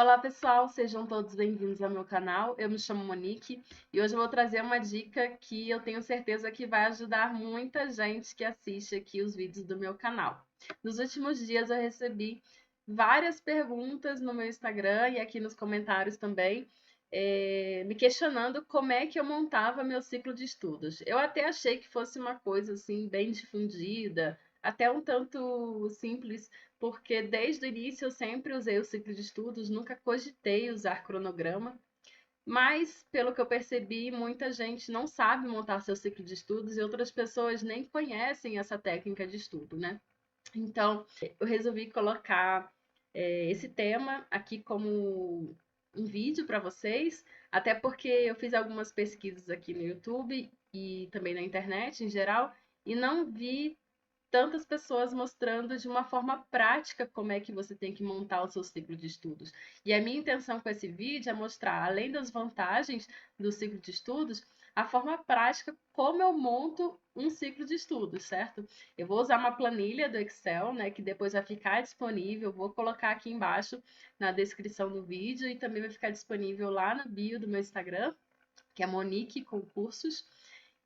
Olá pessoal, sejam todos bem-vindos ao meu canal. Eu me chamo Monique e hoje eu vou trazer uma dica que eu tenho certeza que vai ajudar muita gente que assiste aqui os vídeos do meu canal. Nos últimos dias eu recebi várias perguntas no meu Instagram e aqui nos comentários também, me questionando como é que eu montava meu ciclo de estudos. Eu até achei que fosse uma coisa assim bem difundida, até um tanto simples, porque desde o início eu sempre usei o ciclo de estudos, nunca cogitei usar cronograma, mas pelo que eu percebi, muita gente não sabe montar seu ciclo de estudos e outras pessoas nem conhecem essa técnica de estudo, né? Então, eu resolvi colocar esse tema aqui como um vídeo para vocês, até porque eu fiz algumas pesquisas aqui no YouTube e também na internet em geral, e não vi tantas pessoas mostrando de uma forma prática como é que você tem que montar o seu ciclo de estudos. E a minha intenção com esse vídeo é mostrar, além das vantagens do ciclo de estudos, a forma prática como eu monto um ciclo de estudos, certo? Eu vou usar uma planilha do Excel, né, que depois vai ficar disponível, vou colocar aqui embaixo na descrição do vídeo e também vai ficar disponível lá no bio do meu Instagram, que é Monique Concursos.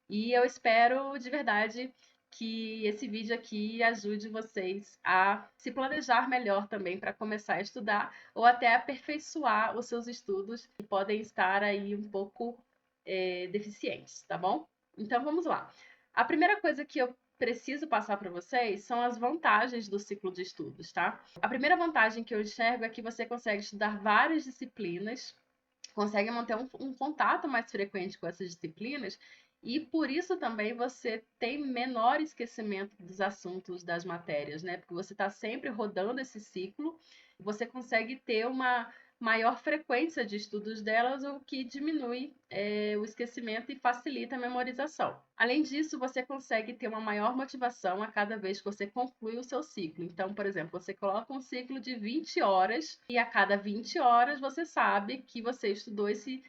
E eu espero de verdade que esse vídeo aqui ajude vocês a se planejar melhor também para começar a estudar ou até aperfeiçoar os seus estudos que podem estar aí um pouco deficientes, tá bom? Então vamos lá. A primeira coisa que eu preciso passar para vocês são as vantagens do ciclo de estudos, tá? A primeira vantagem que eu enxergo é que você consegue estudar várias disciplinas, consegue manter um contato mais frequente com essas disciplinas e por isso também você tem menor esquecimento dos assuntos das matérias, né? Porque você está sempre rodando esse ciclo, você consegue ter uma maior frequência de estudos delas, o que diminui o esquecimento e facilita a memorização. Além disso, você consegue ter uma maior motivação a cada vez que você conclui o seu ciclo. Então, por exemplo, você coloca um ciclo de 20 horas e a cada 20 horas você sabe que você estudou esse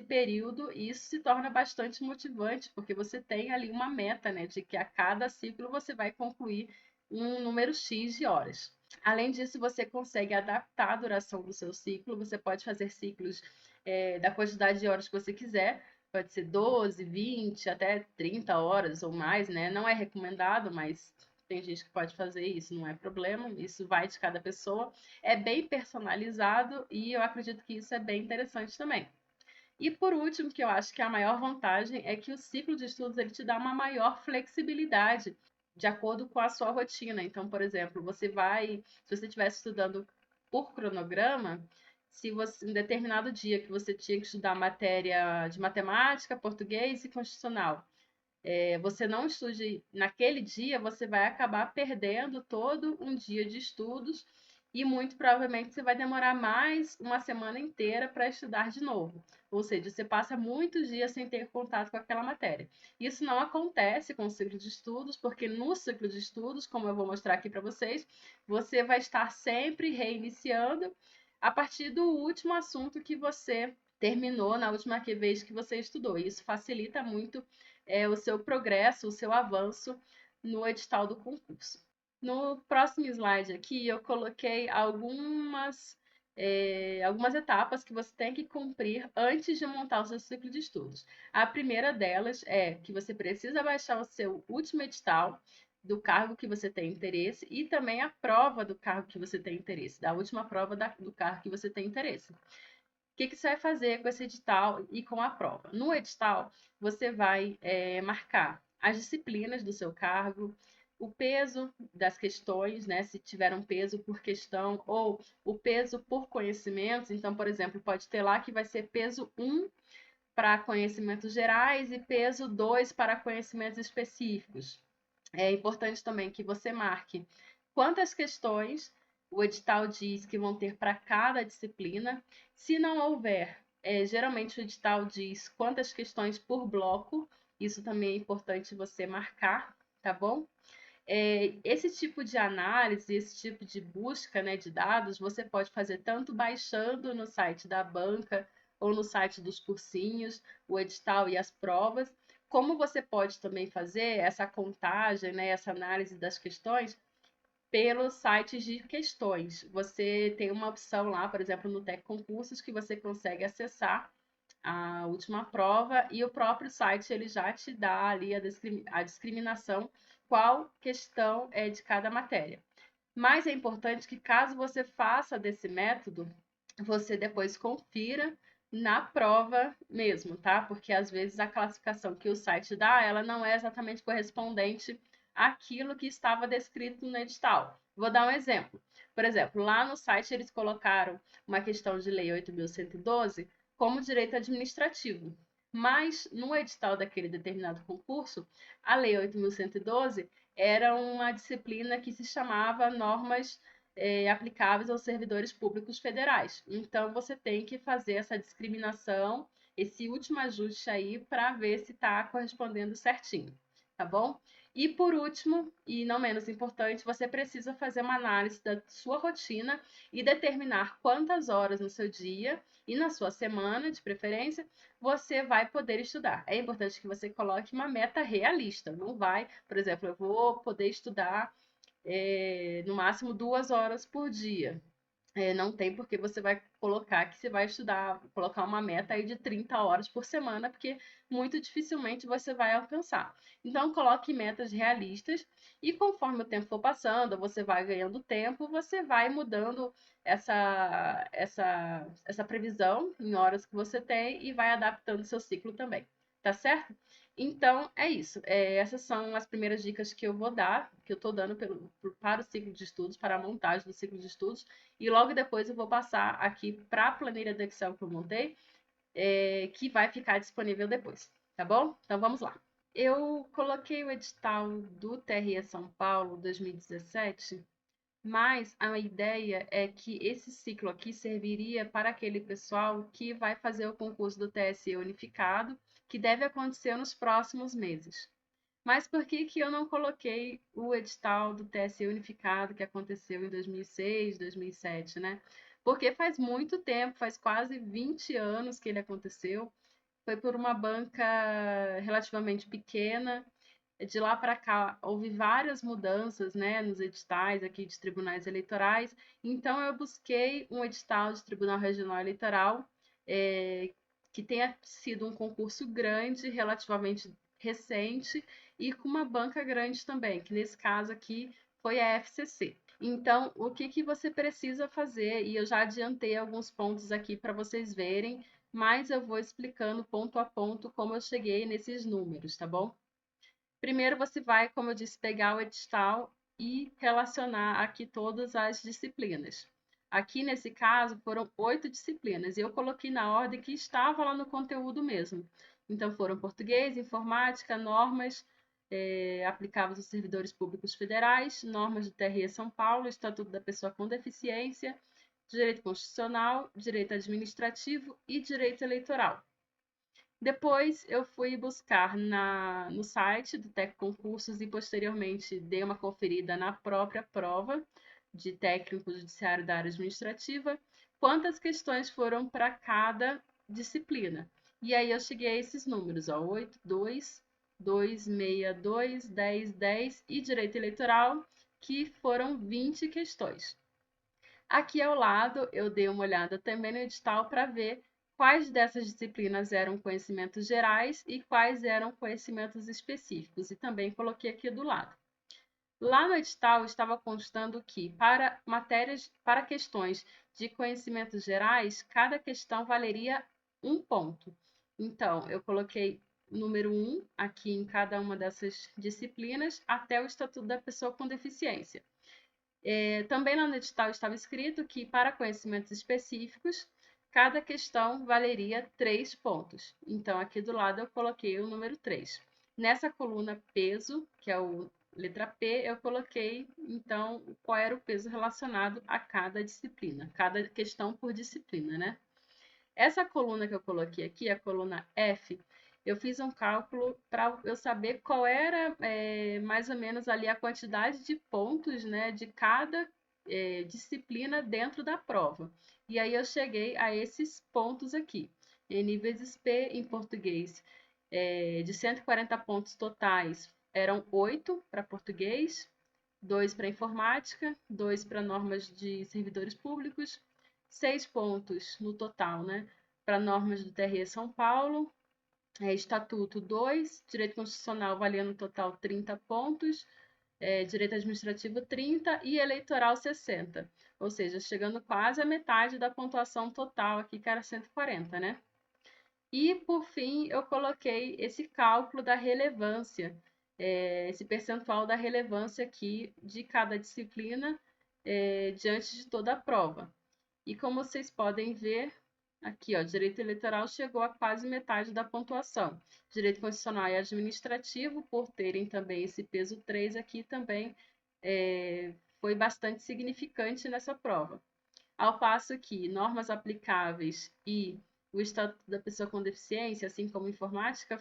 período e isso se torna bastante motivante, porque você tem ali uma meta, né, de que a cada ciclo você vai concluir um número X de horas. Além disso, você consegue adaptar a duração do seu ciclo, você pode fazer ciclos da quantidade de horas que você quiser, pode ser 12, 20, até 30 horas ou mais, né? Não é recomendado, mas tem gente que pode fazer isso, não é problema, isso vai de cada pessoa. É bem personalizado e eu acredito que isso é bem interessante também. E por último, que eu acho que é a maior vantagem é que o ciclo de estudos ele te dá uma maior flexibilidade de acordo com a sua rotina. Então, por exemplo, se você estiver estudando por cronograma, se você, em determinado dia que você tinha que estudar matéria de matemática, português e constitucional, você não estude naquele dia, você vai acabar perdendo todo um dia de estudos e muito provavelmente você vai demorar mais uma semana inteira para estudar de novo. Ou seja, você passa muitos dias sem ter contato com aquela matéria. Isso não acontece com o ciclo de estudos, porque no ciclo de estudos, como eu vou mostrar aqui para vocês, você vai estar sempre reiniciando a partir do último assunto que você terminou na última vez que você estudou. Isso facilita muito o seu progresso, o seu avanço no edital do concurso. No próximo slide aqui, eu coloquei algumas etapas que você tem que cumprir antes de montar o seu ciclo de estudos. A primeira delas é que você precisa baixar o seu último edital do cargo que você tem interesse e também a prova do cargo que você tem interesse, da última prova do cargo que você tem interesse. O que você vai fazer com esse edital e com a prova? No edital, você vai marcar as disciplinas do seu cargo, o peso das questões, né? Se tiver um peso por questão, ou o peso por conhecimentos. Então, por exemplo, pode ter lá que vai ser peso 1 para conhecimentos gerais e peso 2 para conhecimentos específicos. É importante também que você marque quantas questões o edital diz que vão ter para cada disciplina. Se não houver, geralmente o edital diz quantas questões por bloco. Isso também é importante você marcar, tá bom? Esse tipo de análise, esse tipo de busca, né, de dados, você pode fazer tanto baixando no site da banca ou no site dos cursinhos, o edital e as provas, como você pode também fazer essa contagem, né, essa análise das questões pelos sites de questões. Você tem uma opção lá, por exemplo, no Tec Concursos, que você consegue acessar a última prova e o próprio site ele já te dá ali a discriminação, qual questão é de cada matéria. Mas é importante que caso você faça desse método, você depois confira na prova mesmo, tá? Porque às vezes a classificação que o site dá, ela não é exatamente correspondente àquilo que estava descrito no edital. Vou dar um exemplo. Por exemplo, lá no site eles colocaram uma questão de lei 8.112 como direito administrativo. Mas no edital daquele determinado concurso, a lei 8.112 era uma disciplina que se chamava normas aplicáveis aos servidores públicos federais. Então, você tem que fazer essa discriminação, esse último ajuste aí, para ver se está correspondendo certinho, tá bom? E por último, e não menos importante, você precisa fazer uma análise da sua rotina e determinar quantas horas no seu dia e na sua semana, de preferência, você vai poder estudar. É importante que você coloque uma meta realista. Não vai, por exemplo, eu vou poder estudar no máximo 2 horas por dia. Não tem porque você vai colocar que você vai estudar, colocar uma meta aí de 30 horas por semana, porque muito dificilmente você vai alcançar. Então, coloque metas realistas e conforme o tempo for passando, você vai ganhando tempo, você vai mudando essa previsão em horas que você tem e vai adaptando seu ciclo também, tá certo? Então, é isso. Essas são as primeiras dicas que eu vou dar, que eu estou dando para o ciclo de estudos, para a montagem do ciclo de estudos. E logo depois eu vou passar aqui para a planilha do Excel que eu montei, que vai ficar disponível depois, tá bom? Então vamos lá. Eu coloquei o edital do TRE São Paulo 2017, mas a ideia é que esse ciclo aqui serviria para aquele pessoal que vai fazer o concurso do TSE unificado, que deve acontecer nos próximos meses. Mas por que que eu não coloquei o edital do TSE unificado que aconteceu em 2006, 2007, né? Porque faz muito tempo, faz quase 20 anos que ele aconteceu. Foi por uma banca relativamente pequena. De lá para cá, houve várias mudanças, né, nos editais aqui de tribunais eleitorais. Então, eu busquei um edital de Tribunal Regional Eleitoral que tenha sido um concurso grande, relativamente recente, e com uma banca grande também, que nesse caso aqui foi a FCC. Então, o que que você precisa fazer? E eu já adiantei alguns pontos aqui para vocês verem, mas eu vou explicando ponto a ponto como eu cheguei nesses números, tá bom? Primeiro você vai, como eu disse, pegar o edital e relacionar aqui todas as disciplinas. Aqui, nesse caso, foram 8 disciplinas e eu coloquei na ordem que estava lá no conteúdo mesmo. Então, foram português, informática, normas aplicáveis aos servidores públicos federais, normas do TRE São Paulo, Estatuto da Pessoa com Deficiência, direito constitucional, direito administrativo e direito eleitoral. Depois eu fui buscar no site do Tec Concursos e posteriormente dei uma conferida na própria prova de técnico judiciário da área administrativa, quantas questões foram para cada disciplina. E aí eu cheguei a esses números, ó, 8, 2, 262, 10, 10 e direito eleitoral, que foram 20 questões. Aqui ao lado, eu dei uma olhada também no edital para ver quais dessas disciplinas eram conhecimentos gerais e quais eram conhecimentos específicos, e também coloquei aqui do lado. Lá no edital estava constando que para questões de conhecimentos gerais, cada questão valeria 1 ponto. Então, eu coloquei número 1 aqui em cada uma dessas disciplinas até o Estatuto da Pessoa com Deficiência. Também lá no edital estava escrito que, para conhecimentos específicos, cada questão valeria 3 pontos. Então, aqui do lado eu coloquei o número 3. Nessa coluna peso, que é o letra P, eu coloquei, então, qual era o peso relacionado a cada disciplina, cada questão por disciplina, né? Essa coluna que eu coloquei aqui, a coluna F, eu fiz um cálculo para eu saber qual era mais ou menos ali a quantidade de pontos, né, de cada disciplina dentro da prova. E aí eu cheguei a esses pontos aqui. N vezes P em português, de 140 pontos totais, eram 8 para português, 2 para informática, 2 para normas de servidores públicos, 6 pontos no total, né? Para normas do TRE São Paulo, Estatuto 2, Direito Constitucional valendo no total 30 pontos, Direito Administrativo 30 e Eleitoral 60. Ou seja, chegando quase a metade da pontuação total aqui, que era 140, né? E, por fim, eu coloquei esse cálculo da relevância, esse percentual da relevância aqui de cada disciplina diante de toda a prova. E como vocês podem ver, aqui, ó, direito eleitoral chegou a quase metade da pontuação. Direito constitucional e administrativo, por terem também esse peso 3 aqui, também foi bastante significante nessa prova. Ao passo que normas aplicáveis e o Estatuto da Pessoa com Deficiência, assim como informática,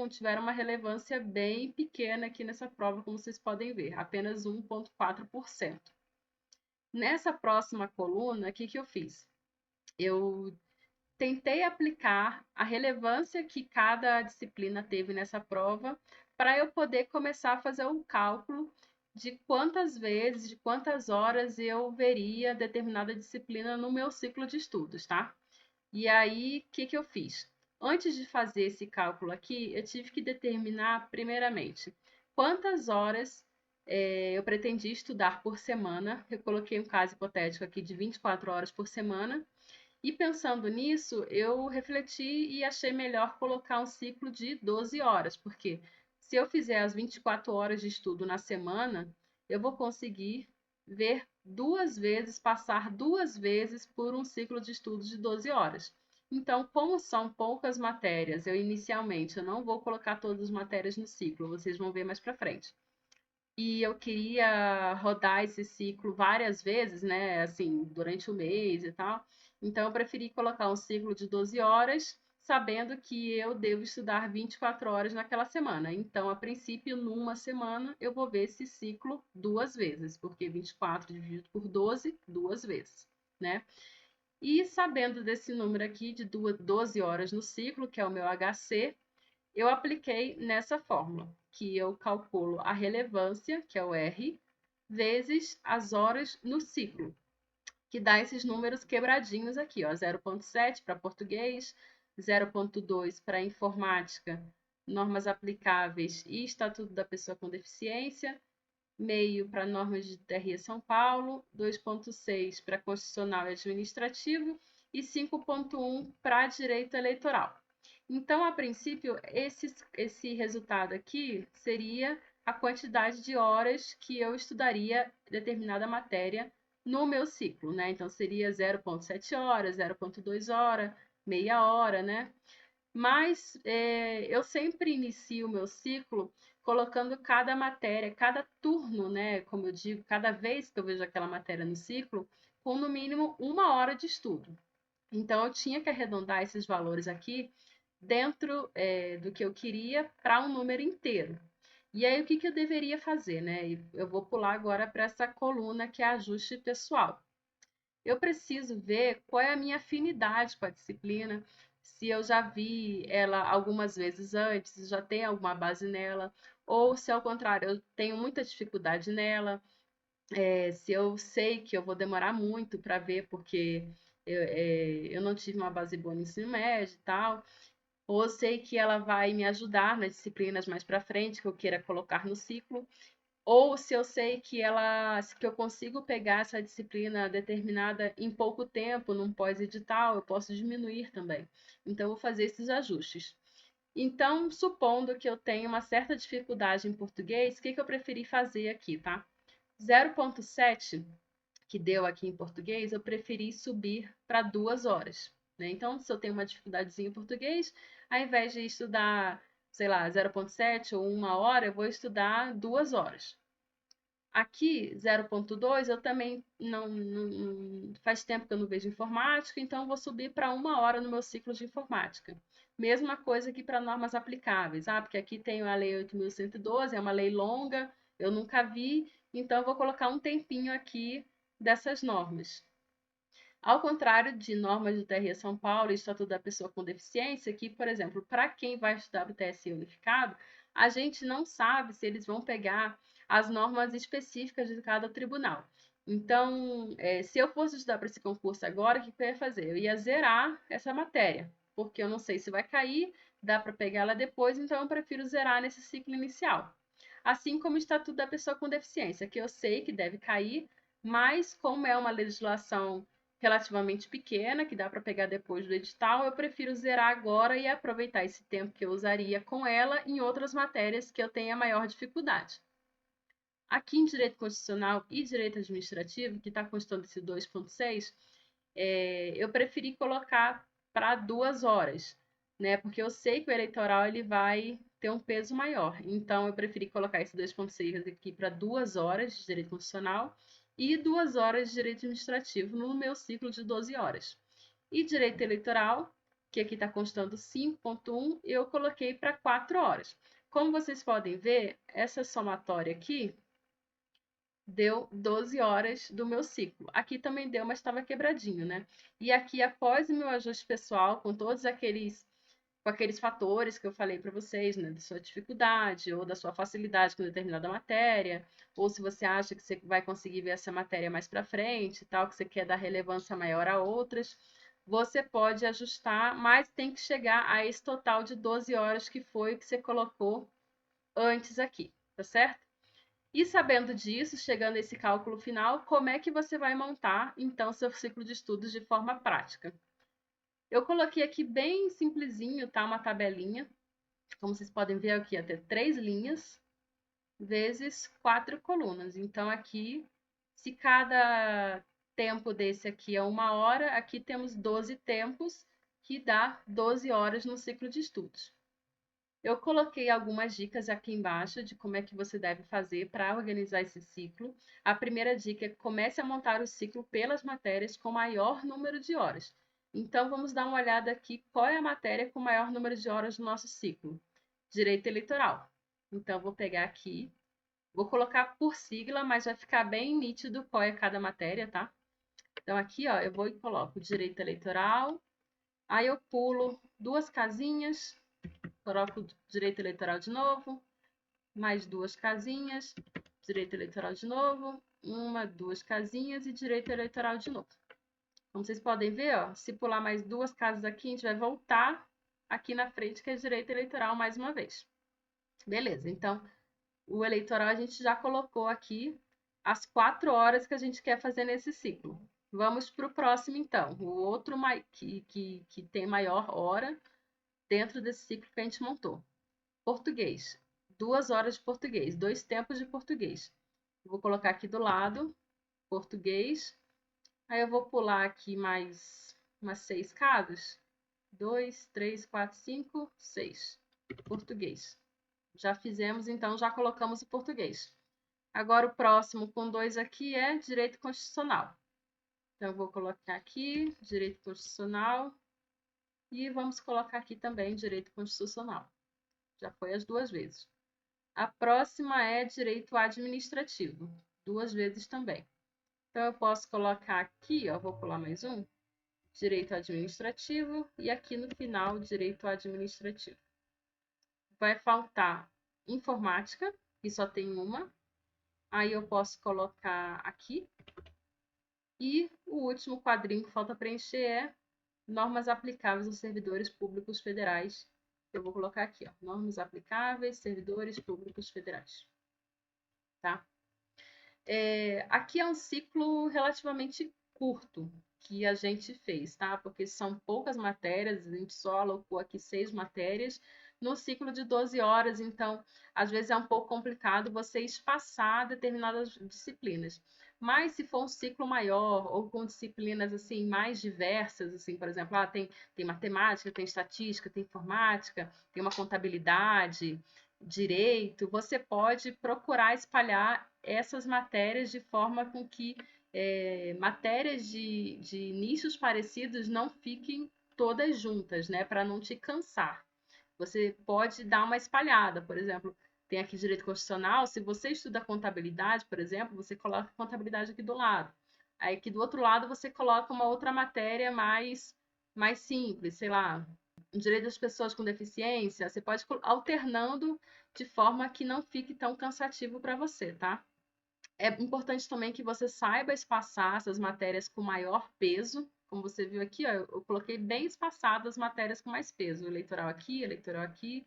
tiveram uma relevância bem pequena aqui nessa prova, como vocês podem ver, apenas 1,4%. Nessa próxima coluna, o que eu fiz? Eu tentei aplicar a relevância que cada disciplina teve nessa prova para eu poder começar a fazer um cálculo de quantas vezes, de quantas horas eu veria determinada disciplina no meu ciclo de estudos, tá? E aí, o que eu fiz? Antes de fazer esse cálculo aqui, eu tive que determinar, primeiramente, quantas horas eu pretendia estudar por semana. Eu coloquei um caso hipotético aqui de 24 horas por semana. E pensando nisso, eu refleti e achei melhor colocar um ciclo de 12 horas, porque se eu fizer as 24 horas de estudo na semana, eu vou conseguir ver duas vezes, passar duas vezes por um ciclo de estudo de 12 horas. Então, como são poucas matérias, eu não vou colocar todas as matérias no ciclo, vocês vão ver mais para frente. E eu queria rodar esse ciclo várias vezes, né, assim, durante o mês e tal. Então, eu preferi colocar um ciclo de 12 horas, sabendo que eu devo estudar 24 horas naquela semana. Então, a princípio, numa semana, eu vou ver esse ciclo duas vezes, porque 24 dividido por 12, duas vezes, né? E sabendo desse número aqui de 12 horas no ciclo, que é o meu HC, eu apliquei nessa fórmula, que eu calculo a relevância, que é o R, vezes as horas no ciclo, que dá esses números quebradinhos aqui, ó, 0,7 para português, 0,2 para informática, normas aplicáveis e Estatuto da Pessoa com Deficiência, meio para normas de TRE São Paulo, 2,6 para constitucional e administrativo e 5,1 para direito eleitoral. Então, a princípio, esse resultado aqui seria a quantidade de horas que eu estudaria determinada matéria no meu ciclo, né? Então, seria 0,7 horas, 0,2 hora, meia hora, né? Mas eu sempre inicio o meu ciclo colocando cada matéria, cada turno, né? Como eu digo, cada vez que eu vejo aquela matéria no ciclo, com no mínimo uma hora de estudo. Então, eu tinha que arredondar esses valores aqui dentro do que eu queria para um número inteiro. E aí, o que eu deveria fazer, né? Eu vou pular agora para essa coluna que é ajuste pessoal. Eu preciso ver qual é a minha afinidade com a disciplina, se eu já vi ela algumas vezes antes, já tenho alguma base nela, ou se ao contrário, eu tenho muita dificuldade nela, se eu sei que eu vou demorar muito para ver, porque eu não tive uma base boa no ensino médio e tal, ou sei que ela vai me ajudar nas disciplinas mais para frente, que eu queira colocar no ciclo, ou se eu sei que eu consigo pegar essa disciplina determinada em pouco tempo, num pós-edital, eu posso diminuir também. Então, eu vou fazer esses ajustes. Então, supondo que eu tenha uma certa dificuldade em português, o que eu preferi fazer aqui, tá? 0,7 que deu aqui em português, eu preferi subir para 2 horas. Né? Então, se eu tenho uma dificuldadezinha em português, ao invés de estudar, sei lá, 0,7 ou 1 hora, eu vou estudar 2 horas. Aqui, 0,2, eu também não faz tempo que eu não vejo informática, então eu vou subir para 1 hora no meu ciclo de informática. Mesma coisa aqui para normas aplicáveis, porque aqui tem a Lei 8.112, é uma lei longa, eu nunca vi, então eu vou colocar um tempinho aqui dessas normas. Ao contrário de normas do TRE São Paulo e Estatuto da Pessoa com Deficiência, que, por exemplo, para quem vai estudar o TSE unificado, a gente não sabe se eles vão pegar as normas específicas de cada tribunal. Então, se eu fosse estudar para esse concurso agora, o que eu ia fazer? Eu ia zerar essa matéria, porque eu não sei se vai cair, dá para pegar ela depois, então eu prefiro zerar nesse ciclo inicial. Assim como o Estatuto da Pessoa com Deficiência, que eu sei que deve cair, mas como é uma legislação relativamente pequena, que dá para pegar depois do edital, eu prefiro zerar agora e aproveitar esse tempo que eu usaria com ela em outras matérias que eu tenha maior dificuldade. Aqui em Direito Constitucional e Direito Administrativo, que está constando esse 2.6, eu preferi colocar para 2 horas, né? Porque eu sei que o eleitoral ele vai ter um peso maior. Então, eu preferi colocar esse 2.6 aqui para 2 horas de Direito Constitucional e 2 horas de Direito Administrativo no meu ciclo de 12 horas. E Direito Eleitoral, que aqui está constando 5.1, eu coloquei para 4 horas. Como vocês podem ver, essa somatória aqui deu 12 horas do meu ciclo. Aqui também deu, mas estava quebradinho, né? E aqui, após o meu ajuste pessoal, com todos aqueles fatores que eu falei para vocês, né, da sua dificuldade ou da sua facilidade com determinada matéria, ou se você acha que você vai conseguir ver essa matéria mais para frente, tal, que você quer dar relevância maior a outras, você pode ajustar, mas tem que chegar a esse total de 12 horas que foi o que você colocou antes aqui, tá certo? E sabendo disso, chegando a esse cálculo final, como é que você vai montar, então, seu ciclo de estudos de forma prática? Eu coloquei aqui bem simplesinho, tá? Uma tabelinha. Como vocês podem ver aqui, até 3 linhas vezes 4 colunas. Então, aqui, se cada tempo desse aqui é 1 hora, aqui temos 12 tempos, que dá 12 horas no ciclo de estudos. Eu coloquei algumas dicas aqui embaixo de como é que você deve fazer para organizar esse ciclo. A primeira dica é que comece a montar o ciclo pelas matérias com maior número de horas. Então, vamos dar uma olhada aqui qual é a matéria com maior número de horas do nosso ciclo. Direito Eleitoral. Então, vou pegar aqui, vou colocar por sigla, mas vai ficar bem nítido qual é cada matéria, tá? Então, aqui, ó, eu vou e coloco Direito Eleitoral, aí eu pulo 2 casinhas, coloco Direito Eleitoral de novo, mais 2 casinhas, Direito Eleitoral de novo, 1, 2 casinhas e Direito Eleitoral de novo. Como vocês podem ver, ó, se pular mais 2 casas aqui, a gente vai voltar aqui na frente, que é Direito Eleitoral mais uma vez. Beleza, então, o eleitoral a gente já colocou aqui as 4 horas que a gente quer fazer nesse ciclo. Vamos para o próximo, então, o outro que tem maior hora dentro desse ciclo que a gente montou. Português, 2 horas de português, 2 tempos de português. Vou colocar aqui do lado, português. Aí eu vou pular aqui mais umas 6 casas. 2, 3, 4, 5, 6. Português. Já fizemos, então já colocamos o português. Agora o próximo com 2 aqui é direito constitucional. Então eu vou colocar aqui direito constitucional e vamos colocar aqui também direito constitucional. Já foi as 2 vezes. A próxima é direito administrativo, 2 vezes também. Então, eu posso colocar aqui, ó, vou pular mais um, direito administrativo, e aqui no final, direito administrativo. Vai faltar informática, que só tem uma. Aí eu posso colocar aqui. E o último quadrinho que falta preencher é normas aplicáveis aos servidores públicos federais. Eu vou colocar aqui, ó, normas aplicáveis, servidores públicos federais. Tá? Aqui é um ciclo relativamente curto que a gente fez, tá? Porque são poucas matérias, a gente só alocou aqui 6 matérias no ciclo de 12 horas, então às vezes é um pouco complicado você espaçar determinadas disciplinas. Mas se for um ciclo maior ou com disciplinas assim mais diversas, assim, por exemplo, tem matemática, tem estatística, tem informática, tem uma contabilidade, direito, você pode procurar espalhar essas matérias de forma com que matérias de nichos parecidos não fiquem todas juntas, né? Para não te cansar. Você pode dar uma espalhada, por exemplo, tem aqui direito constitucional, se você estuda contabilidade, por exemplo, você coloca contabilidade aqui do lado. Aí aqui do outro lado você coloca uma outra matéria mais simples, sei lá, direito das pessoas com deficiência, você pode alternando de forma que não fique tão cansativo para você, tá? É importante também que você saiba espaçar essas matérias com maior peso. Como você viu aqui, ó, eu coloquei bem espaçadas as matérias com mais peso. Eleitoral aqui,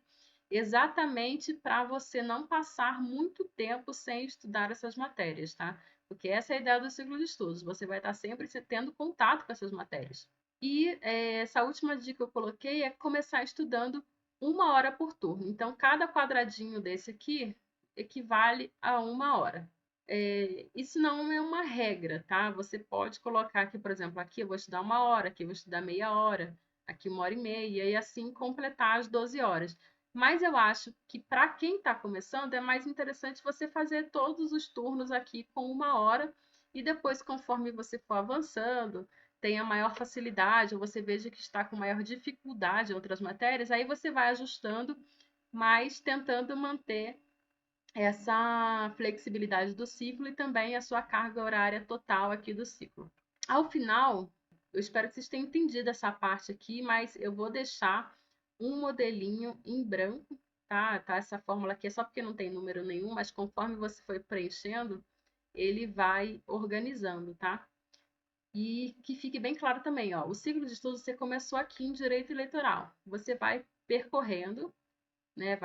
exatamente para você não passar muito tempo sem estudar essas matérias, tá? Porque essa é a ideia do ciclo de estudos. Você vai estar sempre tendo contato com essas matérias. E essa última dica que eu coloquei é começar estudando 1 hora por turno. Então, cada quadradinho desse aqui equivale a 1 hora. Isso não é uma regra, tá? Você pode colocar aqui, por exemplo, aqui eu vou estudar 1 hora, aqui eu vou estudar meia hora, aqui 1 hora e meia, e assim completar as 12 horas. Mas eu acho que para quem está começando é mais interessante você fazer todos os turnos aqui com 1 hora e depois, conforme você for avançando, tenha maior facilidade ou você veja que está com maior dificuldade em outras matérias, aí você vai ajustando, mas tentando manter essa flexibilidade do ciclo e também a sua carga horária total aqui do ciclo. Ao final, eu espero que vocês tenham entendido essa parte aqui, mas eu vou deixar um modelinho em branco, tá? Essa fórmula aqui é só porque não tem número nenhum, mas conforme você for preenchendo, ele vai organizando, tá? E que fique bem claro também, ó, o ciclo de estudo você começou aqui em direito eleitoral. Você vai percorrendo, né?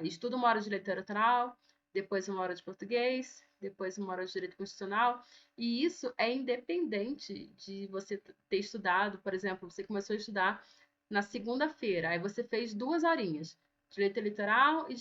Estuda 1 hora de direito eleitoral, depois 1 hora de português, depois 1 hora de direito constitucional, e isso é independente de você ter estudado, por exemplo, você começou a estudar na segunda-feira, aí você fez 2 horinhas, direito eleitoral e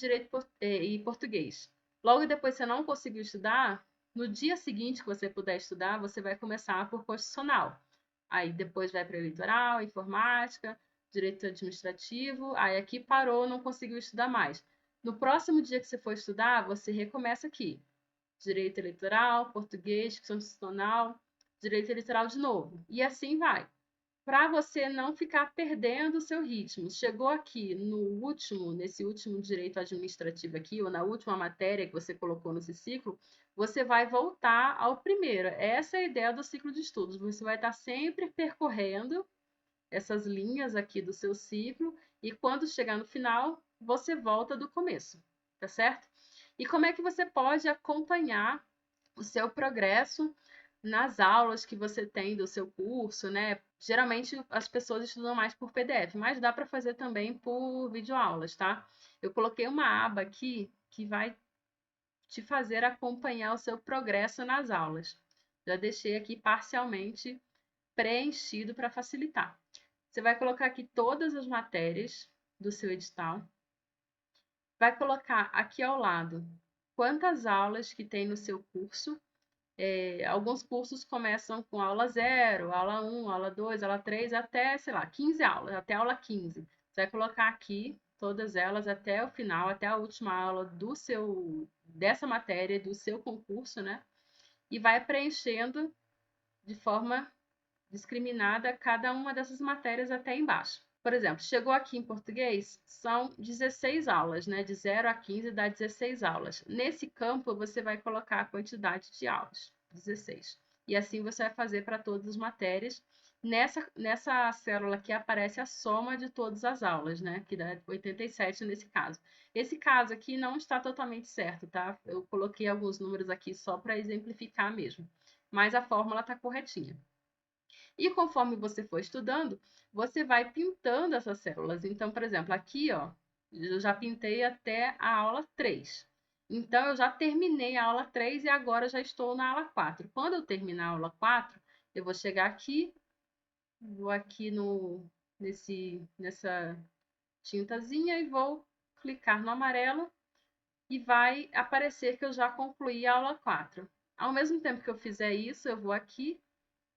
e português. Logo depois você não conseguiu estudar, no dia seguinte que você puder estudar, você vai começar por constitucional. Aí depois vai para eleitoral, informática, direito administrativo, aí aqui parou, não conseguiu estudar mais. No próximo dia que você for estudar, você recomeça aqui. Direito eleitoral, português, constitucional, direito eleitoral de novo. E assim vai. Para você não ficar perdendo o seu ritmo. Chegou aqui nesse último direito administrativo aqui, ou na última matéria que você colocou nesse ciclo, você vai voltar ao primeiro. Essa é a ideia do ciclo de estudos. Você vai estar sempre percorrendo essas linhas aqui do seu ciclo e quando chegar no final, você volta do começo, tá certo? E como é que você pode acompanhar o seu progresso nas aulas que você tem do seu curso, né? Geralmente as pessoas estudam mais por PDF, mas dá para fazer também por videoaulas, tá? Eu coloquei uma aba aqui que vai te fazer acompanhar o seu progresso nas aulas. Já deixei aqui parcialmente preenchido para facilitar. Você vai colocar aqui todas as matérias do seu edital. Vai colocar aqui ao lado quantas aulas que tem no seu curso. Alguns cursos começam com aula 0, aula 1, aula 2, aula 3, até, sei lá, 15 aulas, até aula 15. Você vai colocar aqui todas elas até o final, até a última aula dessa matéria, do seu concurso, né? E vai preenchendo de forma discriminada cada uma dessas matérias até embaixo. Por exemplo, chegou aqui em português, são 16 aulas, né? De 0 a 15 dá 16 aulas. Nesse campo, você vai colocar a quantidade de aulas, 16. E assim você vai fazer para todas as matérias. Nessa célula aqui aparece a soma de todas as aulas, né? Que dá 87 nesse caso. Esse caso aqui não está totalmente certo, tá? Eu coloquei alguns números aqui só para exemplificar mesmo. Mas a fórmula está corretinha. E conforme você for estudando, você vai pintando essas células. Então, por exemplo, aqui, ó, eu já pintei até a aula 3. Então, eu já terminei a aula 3 e agora já estou na aula 4. Quando eu terminar a aula 4, eu vou chegar aqui, vou aqui nessa tintazinha e vou clicar no amarelo e vai aparecer que eu já concluí a aula 4. Ao mesmo tempo que eu fizer isso, eu vou aqui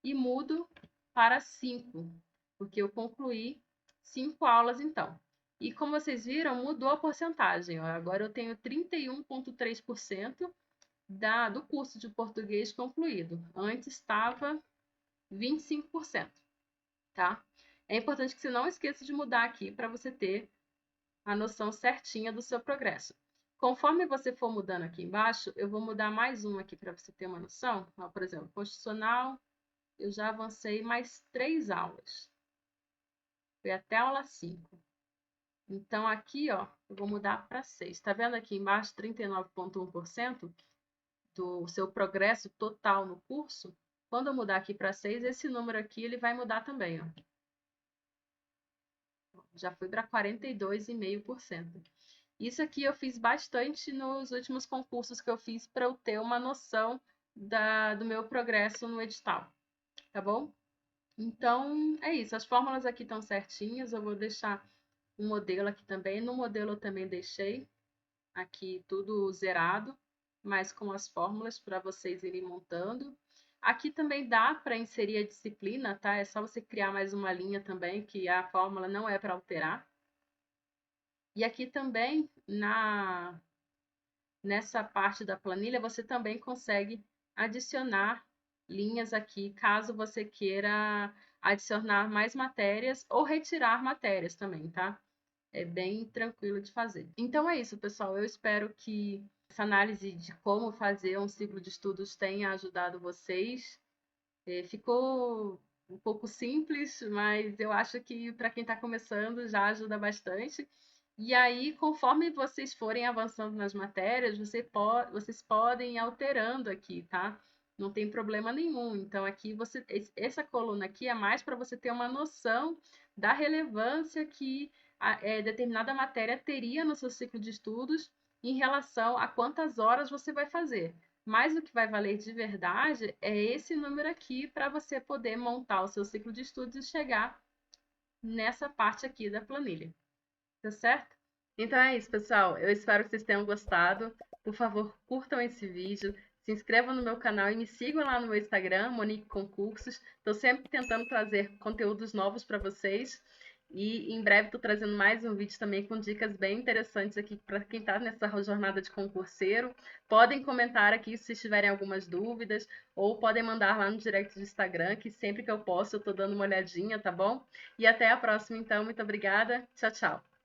e mudo para 5, porque eu concluí 5 aulas então. E como vocês viram, mudou a porcentagem. Ó. Agora eu tenho 31,3% do curso de português concluído. Antes estava 25%, tá? É importante que você não esqueça de mudar aqui para você ter a noção certinha do seu progresso. Conforme você for mudando aqui embaixo, eu vou mudar mais um aqui para você ter uma noção. Ó, por exemplo, constitucional, eu já avancei mais 3 aulas. Foi até a aula 5. Então, aqui, ó, eu vou mudar para 6. Tá vendo aqui embaixo, 39,1% do seu progresso total no curso? Quando eu mudar aqui para 6, esse número aqui, ele vai mudar também, ó. Já foi para 42,5%. Isso aqui eu fiz bastante nos últimos concursos que eu fiz para eu ter uma noção do meu progresso no edital, tá bom? Então, é isso. As fórmulas aqui estão certinhas. Eu vou deixar um modelo aqui também. No modelo eu também deixei aqui tudo zerado, mas com as fórmulas para vocês irem montando. Aqui também dá para inserir a disciplina, tá? É só você criar mais uma linha também, que a fórmula não é para alterar. E aqui também, nessa parte da planilha, você também consegue adicionar linhas aqui, caso você queira adicionar mais matérias ou retirar matérias também, tá? É bem tranquilo de fazer. Então é isso, pessoal. Eu espero que essa análise de como fazer um ciclo de estudos tenha ajudado vocês. Ficou um pouco simples, mas eu acho que para quem está começando já ajuda bastante. E aí, conforme vocês forem avançando nas matérias, vocês podem ir alterando aqui, tá? Não tem problema nenhum. Então, aqui essa coluna aqui é mais para você ter uma noção da relevância que determinada matéria teria no seu ciclo de estudos em relação a quantas horas você vai fazer. Mas o que vai valer de verdade é esse número aqui para você poder montar o seu ciclo de estudos e chegar nessa parte aqui da planilha. Tá certo? Então é isso, pessoal. Eu espero que vocês tenham gostado. Por favor, curtam esse vídeo, se inscrevam no meu canal e me sigam lá no meu Instagram, Monique Concursos. Estou sempre tentando trazer conteúdos novos para vocês. E em breve estou trazendo mais um vídeo também com dicas bem interessantes aqui para quem está nessa jornada de concurseiro. Podem comentar aqui se tiverem algumas dúvidas ou podem mandar lá no direct do Instagram, que sempre que eu posso eu estou dando uma olhadinha, tá bom? E até a próxima, então. Muito obrigada. Tchau, tchau.